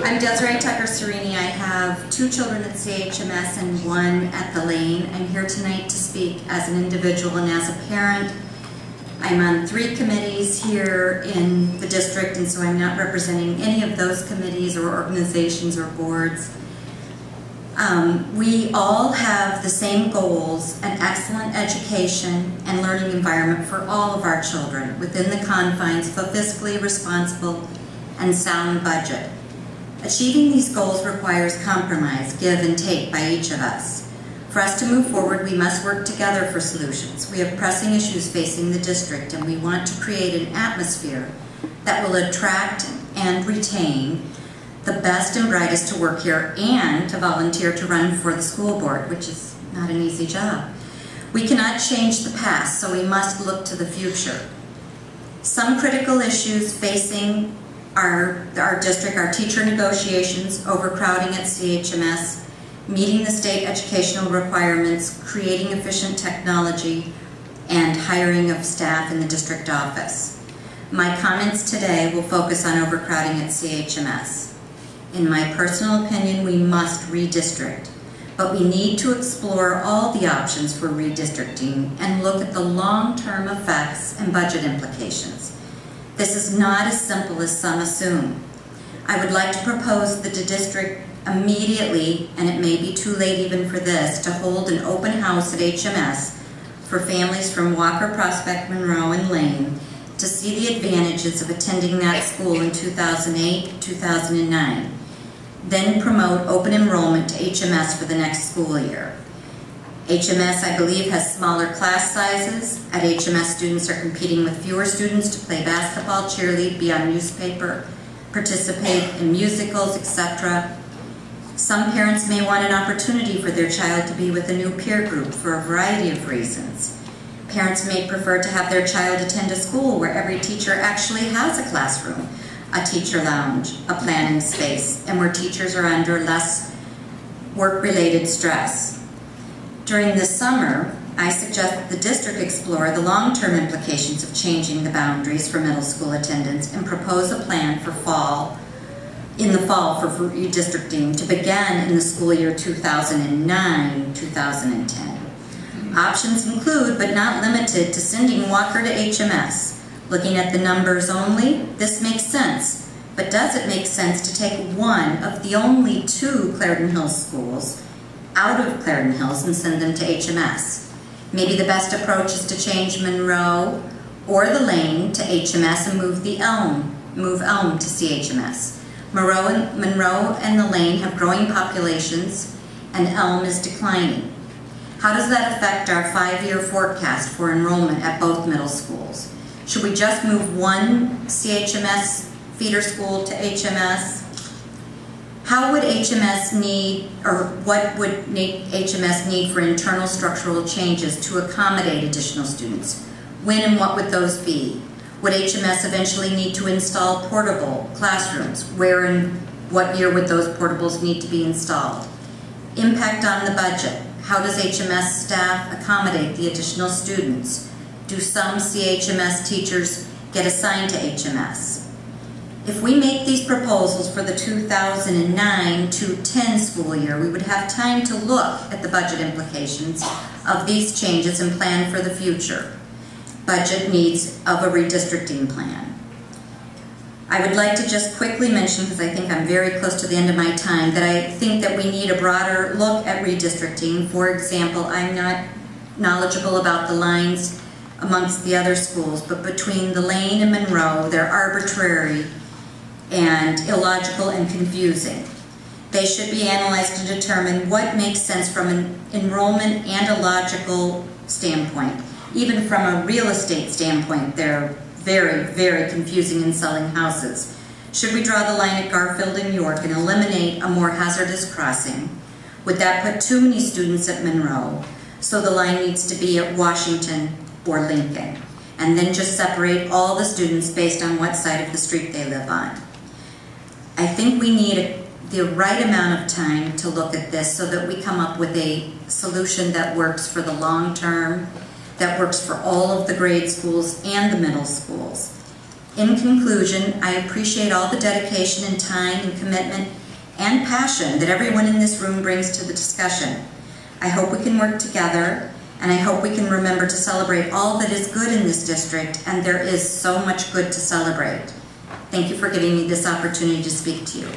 I'm Desiree Tucker-Sorini. I have 2 children at CHMS and 1 at the Lane. I'm here tonight to speak as an individual and as a parent. I'm on 3 committees here in the district, and so I'm not representing any of those committees or organizations or boards. We all have the same goals: an excellent education and learning environment for all of our children within the confines of a fiscally responsible and sound budget. Achieving these goals requires compromise, give and take by each of us. For us to move forward, we must work together for solutions. We have pressing issues facing the district, and we want to create an atmosphere that will attract and retain the best and brightest to work here and to volunteer to run for the school board, which is not an easy job. We cannot change the past, so we must look to the future. Some critical issues facing our district are teacher negotiations, overcrowding at CHMS, meeting the state educational requirements, creating efficient technology, and hiring of staff in the district office. My comments today will focus on overcrowding at CHMS. In my personal opinion, we must redistrict, but we need to explore all the options for redistricting and look at the long-term effects and budget implications. This is not as simple as some assume. I would like to propose that the district immediately, and it may be too late even for this, to hold an open house at HMS for families from Walker, Prospect, Monroe, and Lane to see the advantages of attending that school in 2008-2009. Then promote open enrollment to HMS for the next school year. HMS, I believe, has smaller class sizes. At HMS, students are competing with fewer students to play basketball, cheerlead, be on newspaper, participate in musicals, etc. Some parents may want an opportunity for their child to be with a new peer group for a variety of reasons. Parents may prefer to have their child attend a school where every teacher actually has a classroom, a teacher lounge, a planning space, and where teachers are under less work-related stress. During the summer, I suggest that the district explore the long-term implications of changing the boundaries for middle school attendance and propose a plan for in the fall for redistricting to begin in the school year 2009-2010. Options include, but not limited to, sending Walker to HMS. Looking at the numbers only, this makes sense, but does it make sense to take one of the only 2 Clarendon Hills schools out of Clarendon Hills and send them to HMS? Maybe the best approach is to change Monroe or the Lane to HMS and move Elm to CHMS. Monroe and the Lane have growing populations, and Elm is declining. How does that affect our 5-year forecast for enrollment at both middle schools? Should we just move one CHMS feeder school to HMS? How would HMS need, or what would HMS need for internal structural changes to accommodate additional students? When and what would those be? Would HMS eventually need to install portable classrooms? Where and what year would those portables need to be installed? Impact on the budget. How does HMS staff accommodate the additional students? Do some CHMS teachers get assigned to HMS? If we make these proposals for the 2009-10 school year, we would have time to look at the budget implications of these changes and plan for the future. Budget needs of a redistricting plan. I would like to just quickly mention, because I think I'm very close to the end of my time, that I think that we need a broader look at redistricting. For example, I'm not knowledgeable about the lines amongst the other schools, but between the Lane and Monroe, they're arbitrary and illogical and confusing. They should be analyzed to determine what makes sense from an enrollment and a logical standpoint. Even from a real estate standpoint, they're very, very confusing in selling houses. Should we draw the line at Garfield and York and eliminate a more hazardous crossing? Would that put too many students at Monroe? So the line needs to be at Washington or Lincoln, and then just separate all the students based on what side of the street they live on. I think we need the right amount of time to look at this so that we come up with a solution that works for the long term, that works for all of the grade schools and the middle schools. In conclusion, I appreciate all the dedication and time and commitment and passion that everyone in this room brings to the discussion. I hope we can work together, and I hope we can remember to celebrate all that is good in this district, and there is so much good to celebrate. Thank you for giving me this opportunity to speak to you.